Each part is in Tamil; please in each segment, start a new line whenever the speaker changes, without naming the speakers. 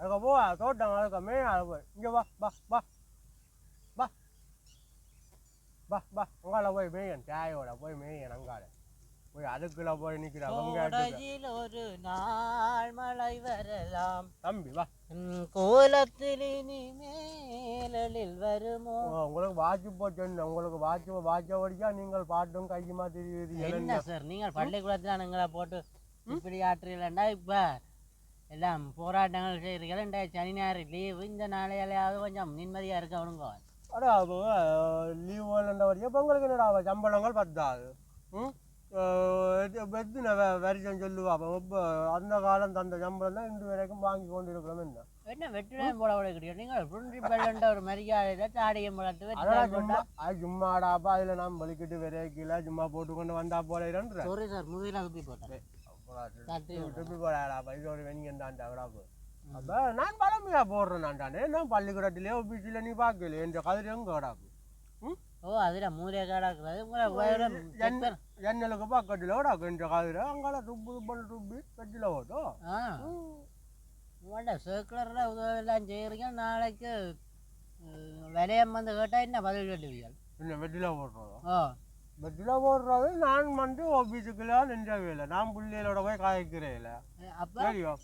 அதுக்கு போ தோட்டம் அதுக்கு மேலே போய் இங்கே வா வா வா வா வா வா அங்கால போய் மேயன் சாயோட போய் மேயன் அங்கால போய் அதுக்குள்ள போய் நிற்கிற
ஒரு நாள் மழை வரலாம்
தம்பி வா
கோலத்தில் இனிமேலில் வருமோ
உங்களுக்கு வாட்சி போட்டு உங்களுக்கு வாட்ச வடிக்கா நீங்கள் பாட்டும் கையுமா தெரியுது
என்ன சார் நீங்கள் பள்ளிக்கூடத்தில் எங்களை போட்டு இப்படி ஆற்றுறீங்களா இப்போ எல்லாம் போராட்டங்கள் செய்கிறீங்களா சனி ஞாயிறு லீவு இந்த நாளையாவது கொஞ்சம் நிம்மதியாக இருக்கணுங்க
அடா லீவ் வரைக்கும் இப்போ உங்களுக்கு என்னடா சம்பளங்கள் பத்தாது எத்தனை வரிசம் சொல்லுவா இப்போ அந்த காலம் தந்த சம்பளம் தான் இன்று வரைக்கும் வாங்கி கொண்டு இருக்கிறோம்
என்ன வெற்றிடம் போட கிடையாது நீங்கள் பிரின்சிபல்ன்ற ஒரு மரியாதையில தாடியம் வளர்த்து
அது சும்மாடாப்பா அதில் நான் வலிக்கிட்டு விரைக்கல சும்மா போட்டு கொண்டு வந்தா போல
சாரி சார் முதலில் துப்பி போட்டேன்
துப்பி போடாடாப்பா இது ஒரு வெனியன் தான்டா விடாப்பு அப்போ நான் பழமையாக போடுறேன் நான்டானே நான் பள்ளிக்கூடத்திலே ஆஃபீஸில் நீ பார்க்கல என்ற கதிரை எங்கே விடாப்பு
ஓ அதில் மூலிகை காடாக்குறது
ஜன்னலுக்கு பக்கத்தில் விடாக்கு என்ற கதிரை அங்கால துப்பு துப்பல் துப்பி கட்டில ஓட்டும்
உங்கள்கிட்ட சர்க்குலரில் உதவியெல்லாம் செய்கிறீங்க நாளைக்கு விலையம் வந்து கேட்டால் என்ன பதில் சொல்லுவீங்க
என்ன வெட்டில போடுறதோ வெட்டில போடுறது நான் வந்து ஆஃபீஸுக்குலாம் நின்ற வேலை நான் பிள்ளைகளோட போய் காய்க்கிறேன் இல்லை
அப்போ
தெரியும்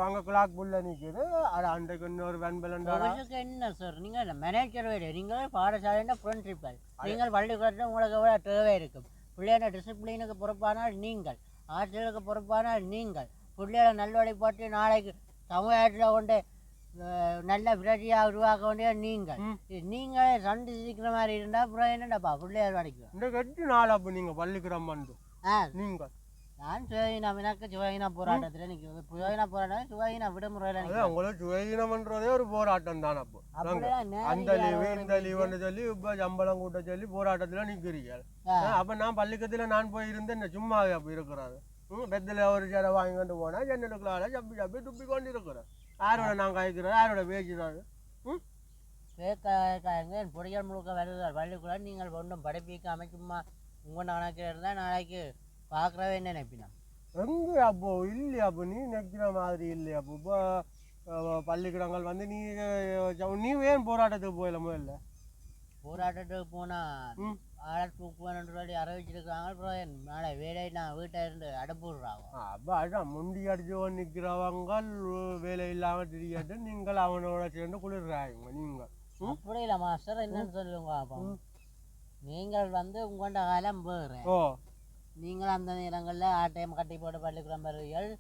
அங்கே கிளாக் புள்ள நிற்கிது அது அன்றைக்கு இன்னொரு வெண்பலண்டா
என்ன சார் நீங்கள் மேனேஜர் வேலை நீங்கள் பாடசாலைன்னா பிரின்சிபல் நீங்கள் பள்ளிக்கூடத்தில் உங்களுக்கு எவ்வளோ தேவை இருக்கும் பிள்ளையோட டிசிப்ளினுக்கு பொறுப்பானால் நீங்கள் ஆட்சியலுக்கு பொறுப்பானால் நீங்கள் பிள்ளைகளை நல்வழி போட்டு நாளைக்கு சமுதாயத்தில் கொண்டு நல்ல பிரதியாக உருவாக்க வேண்டிய நீங்களே சண்டை சிரிக்கிற மாதிரி இருந்தால் அப்புறம் என்னடாப்பா பிள்ளையார் வரைக்கும்
இந்த 8 நாள் அப்போ நீங்கள் பள்ளிக்கூடம் வந்து நீங்கள்
நான் சுயநா எனக்கு சுயநா போராட்டத்தில் நிற்கிறது சுயநா போராட்டம் சுயநா விடுமுறையில்
உங்களுக்கு சுயநம்ன்றதே ஒரு போராட்டம் தான் அப்போ அந்த லீவு இந்த லீவுன்னு சொல்லி இப்போ சம்பளம் கூட்ட சொல்லி போராட்டத்தில் நிற்கிறீங்க அப்போ நான் பள்ளிக்கூடத்தில் நான் போய் இருந்தேன் சும்மா அப்போ இருக்கிறாரு பெத்தில் ஒரு சேரை வாங்கி கொண்டு போனால் ஜன்னலுக்குள்ளால சப்பி சப்பி துப்பி கொண்டு இருக்கிறேன் யாரோட நான் காய்க்கிறேன் யாரோட பேசுகிறாரு
பொடிகள் முழுக்க வருகிறார் பள்ளிக்கூட நீங்கள் ஒன்றும் படிப்பிக்காம சும்மா உங்கள் கணக்கு இருந்தால் நாளைக்கு பார்க்குறவே என்ன நினைப்பினா
எங்கே அப்போ இல்லையா அப்போ நீ நினைக்கிற மாதிரி இல்லையா அப்போ இப்போ பள்ளிக்கூடங்கள் வந்து நீ ஏன் போராட்டத்துக்கு போயில முதல்ல
போராட்டத்துக்கு போனால் ஆளை தூக்குவேன்னு சொல்லி அறிவிச்சிருக்காங்க அப்புறம் நாளை வேலை நான் வீட்டை இருந்து அனுப்பிடுறாங்க
அப்போ அதுதான் முண்டி அடிச்சு நிற்கிறவங்க வேலை இல்லாமல் தெரியாது நீங்கள் அவனோட சேர்ந்து குளிர்றாங்க நீங்கள்
அப்படி இல்லை மாஸ்டர் என்னன்னு சொல்லுங்க அப்போ நீங்கள் வந்து உங்கள்கிட்ட காலம் போகிறேன் நீங்கள் அந்த நேரங்களில் ஆட்டையம் கட்டி போட்டு பள்ளிக்கூடம் வருவீர்கள்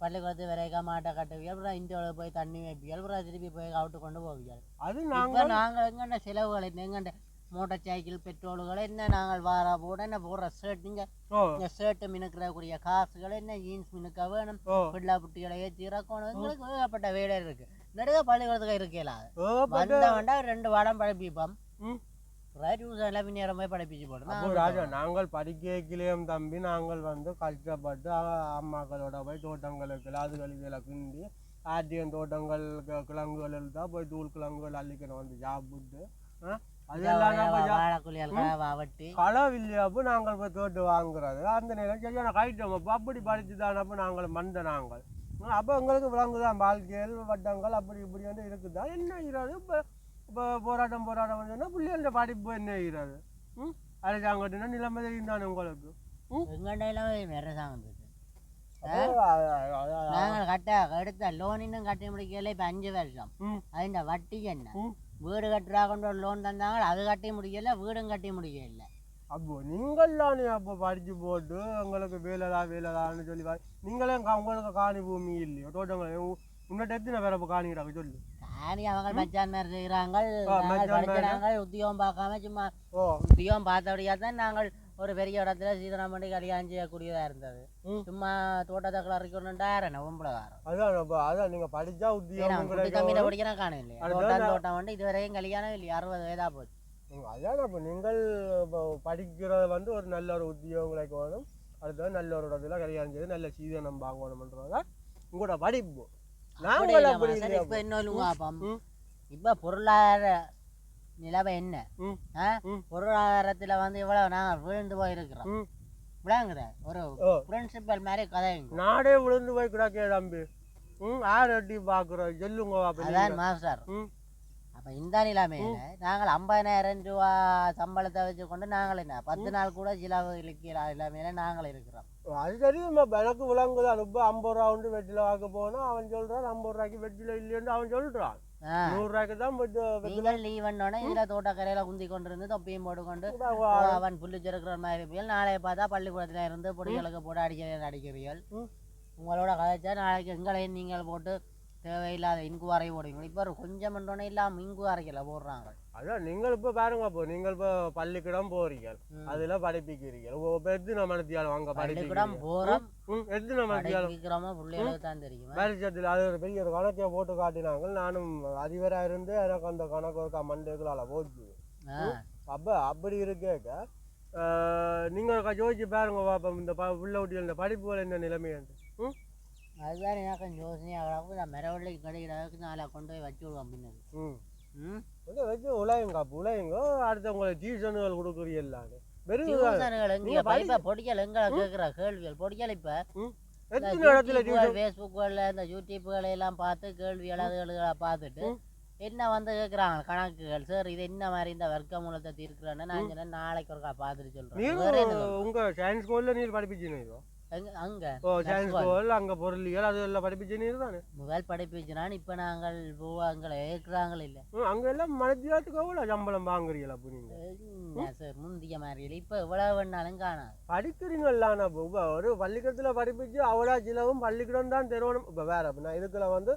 பள்ளிக்கூடத்து வரைக்கும் மாட்டை கட்டுவீர்கள் அப்புறம் இந்தியாவில் போய் தண்ணி வைப்பீர்கள் அப்புறம் திருப்பி போய் அவுட்டு கொண்டு போவீர்கள்
அது
நாங்கள் எங்கண்ட செலவுகள் எங்கண்ட மோட்டார் சைக்கிள் பெட்ரோல்களை என்ன நாங்கள் வாரா போட என்ன போடுற ஷர்ட் நீங்கள் ஷர்ட்டு மினுக்கிறக்கூடிய காசுகள் என்ன ஜீன்ஸ் மினுக்க வேணும் பிள்ளை புட்டிகளை ஏற்றி இறக்கணும் எங்களுக்கு ஏகப்பட்ட வேலை இருக்கு நடுக பள்ளிக்கூடத்துக்கு இருக்கல வந்தவன்டா 2 வாரம் படிப்பிப்போம்
நாங்கள் படிக்கலையும் தம்பி நாங்கள் வந்து கஷ்டப்பட்டு அம்மாக்களோட போய் தோட்டங்களுக்கு அதுகளுக்கு கிண்டி ஆட்டியம் தோட்டங்கள் கிழங்குகள் தான் போய் தூள் கிழங்குகள் அள்ளிக்கணும் வந்து சாப்பிட்டு களவில்லையாப்போ நாங்கள் போய் தோட்டு வாங்குறது அந்த நேரம் சரியான கைட்டம் அப்போ அப்படி படிச்சு தானப்போ நாங்கள் மந்த நாங்கள் அப்போ எங்களுக்கு விளங்குதான் வாழ்க்கையில் வட்டங்கள் அப்படி இப்படி வந்து இருக்குதா என்ன ஆகிறது இப்போ போராட்டம் சொன்னால் பிள்ளைகள படிப்பு என்ன ஆகிறது அரசாங்கத்தினா நிலைமை தெரியும் உங்களுக்கு
நாங்கள் கட்ட எடுத்த லோன் இன்னும் கட்டி முடிக்கல இப்போ 5 வருஷம் அதுண்ட வட்டி என்ன வீடு கட்டுறாங்கன்ற லோன் தந்தாங்க அது கட்டி முடியல வீடும் கட்டி முடியல
அப்போ நீங்கள்லாம் அப்போ படிச்சு போட்டு உங்களுக்கு வேலைதான்னு சொல்லி நீங்களே உங்களுக்கு காணி பூமி இல்லையோ தோட்டங்கள் உன்னிட்ட எத்தனை பேர் அப்போ காணிக்கிறாங்க சொல்லு
காணி அவங்க மச்சான் மாதிரி செய்கிறாங்க உத்தியோகம் பார்க்காம சும்மா உத்தியோகம் பார்த்தபடியா தான் நாங்கள் ஒரு பெரிய இடத்துல சீதனம் பண்ணி கல்யாணம் செய்யக்கூடியதாக இருந்தது சும்மா தோட்டத்தை கிளறிக்கொண்டுட்டாரன் ஒம்பளவாரம்
அதான் நீங்கள் படித்தா உத்தியோகம்
கம்மியில் படிக்கிறேன் காணும் இல்லையா தோட்டம் வந்து இது வரைக்கும் கல்யாணம் இல்லையா 60 வயதாக போச்சு
அதான் இப்போ நீங்கள் இப்போ படிக்கிறது வந்து ஒரு நல்ல ஒரு உத்தியோகம் கிடைக்கணும் அடுத்தது நல்ல ஒரு இடத்துல கல்யாணம் செய்து நல்ல சீதனம் வாங்கணும்ன்றதான் உங்களோட படிப்பு
இப்ப இன்னொரு இப்ப பொருளாதார நிலைமை என்ன பொருளாதாரத்துல வந்து இவ்வளவு நாங்க விழுந்து போயிருக்கிறோம் விளங்குற ஒரு பிரின்சிபல் மாதிரி கதை
நாடே விழுந்து போய் கிடக்கே தம்பி ஆறு எட்டி பார்க்குறோம் சொல்லுங்க அப்ப
அதான்
நீங்க.
மாஸ்டர்
ம்.
அப்போ இந்த நிலைமையில நாங்கள் 50,000 ரூபா சம்பளத்தை வச்சுக்கொண்டு நாங்கள் என்ன 10 நாள் கூட சிலவு இலக்கிய நிலைமையில நாங்கள் இருக்கிறோம்.
அது தெரியும் எனக்கு விளங்குதான். இப்போ 50 ரூபா வந்து வெட்டில வாங்க போனா அவன் சொல்றான் 50 ரூபாய்க்கு வெட்டில இல்லைன்னு அவன் சொல்றான். 100 ரூபாய்க்கு தான்
நீங்கள் லீவ் பண்ணோன்னே இதுல தோட்டக்கரையில குந்தி கொண்டு இருந்து தொப்பியும் போட்டுக்கொண்டு அவன் புல்லு செருக்கிற மாதிரி இருப்பீர்கள். நாளைய பார்த்தா பள்ளிக்கூடத்துல இருந்து பொடிகளுக்கு போட்டு அடிக்கிறீர்கள். உங்களோட கதைச்சா நாளைக்கு எங்களையும் நீங்கள் போட்டு தேவையில்லாத இன்குவாரை போடுவீங்க. இப்போ கொஞ்சம் பண்ணோன்னே இல்லாமல் இன்குவாரைகளை போடுறாங்க.
அதான் நீங்கள் இப்போ பாருங்க, இப்போ நீங்கள் இப்போ பள்ளிக்கூடம் போறீங்க, அதுல படிப்பிக்கிறீங்க. எத்தனை மனத்தியாலும் அங்க
பள்ளிக்கூடம் போறோம்,
எத்தனை மனத்தியாலும்
பிள்ளைகளுக்கு தான் தெரியும்.
பரிசத்தில் அது ஒரு பெரிய ஒரு கணக்கை போட்டு காட்டினாங்க. நானும் அதிபராக இருந்து எனக்கு அந்த கணக்கு ஒரு மண்டேக்களால் போச்சு. அப்போ அப்படி இருக்கேக்க நீங்கள் யோசிச்சு பாருங்க பாப்பா, இந்த பிள்ளை குட்டிகள் இந்த படிப்புகள் என்ன நிலைமையாண்டு.
அதுதான் எனக்கு யோசனையாக நான் மெரவள்ளிக்கு கிடைக்கிறதுக்கு நாளை கொண்டு போய் வச்சு விடுவோம் பின்னாடி
வச்சு உழையுங்க. உழையுங்க, அடுத்தவங்களை டியூஷன்கள் கொடுக்குறீங்களான்னு
பொடிக்கல் எங்களை கேட்குற கேள்விகள் பொடிக்கல் இப்போ ஃபேஸ்புக்கில் இந்த யூடியூப்புகளை எல்லாம் பார்த்து கேள்விகள் அதுகளை பார்த்துட்டு என்ன வந்து கேட்குறாங்க கணக்குகள். சார் இது என்ன மாதிரி இந்த வர்க்க மூலத்தை தீர்க்கிறேன்னு நான் சொன்னேன் நாளைக்கு ஒருக்கா பார்த்துட்டு சொல்கிறேன்.
உங்கள் சயின்ஸ் ஸ்கூலில் நீர் படிப்பிச்சுனீங்க
அங்கே
சயின்ஸ் ஸ்கூல் அங்கே பொருளியல் அது எல்லாம் படிப்பிச்சு நீர் தானே
முதல் படிப்பிச்சுனான். இப்போ நாங்கள் அங்கே ஏற்கிறாங்களே இல்லை
அங்கே எல்லாம் மனத்தியாத்துக்கு எவ்வளோ சம்பளம் வாங்குறீங்களா? அப்போ நீங்கள்
சார் முந்திய மாதிரி இல்லை. இப்போ எவ்வளோ வேணாலும் காணாது
படிக்கிறீங்களாண்ணா. இப்போ ஒரு பள்ளிக்கூடத்தில் படிப்பிச்சு அவ்வளோ சிலவும் பள்ளிக்கூடம் தான் தெருவணும். இப்போ வேற அப்படின்னா இதுக்குள்ள வந்து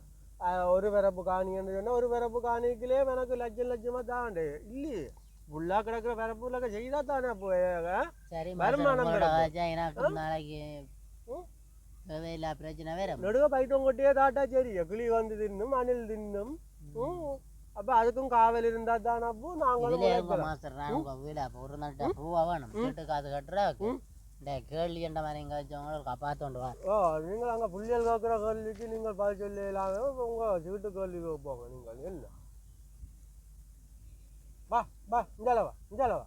ஒரு பிறப்பு காணின்னு சொன்னால் ஒரு பிறப்பு காணிக்கிலே எனக்கு லட்சம் லட்சமாக தாண்டே இல்லையே. ஃபுல்லாக கிடக்கிற பிறப்புல செய்தா தானே
சரி
வருமானம்
எனக்கு நாளைக்கு தேவையில்லா பிரச்சனை வேற
நடுவே பைட்டங்கொட்டியே தாட்டா சரி கிளி வந்து தின்னும் அணில் தின்னும். அப்போ அதுக்கும் காவல் இருந்தா தானே அப்போ நாங்களும்
மாஸ்டர் நான் வீடு அப்போ ஒரு நாள் பூவா வேணும் வீட்டு காசு கட்டுற இந்த கேள்வி என்ற மாதிரி எங்கேயாச்சும் காப்பாற்றோண்டு வா.
நீங்கள் அங்கே புள்ளியல் கேட்குற கேள்விக்கு நீங்கள் பதில் சொல்லி இல்லாம உங்கள் வீட்டு கேள்வி வைப்போங்க. நீங்கள் என்ன வா வா இந்தால வா இந்தால வா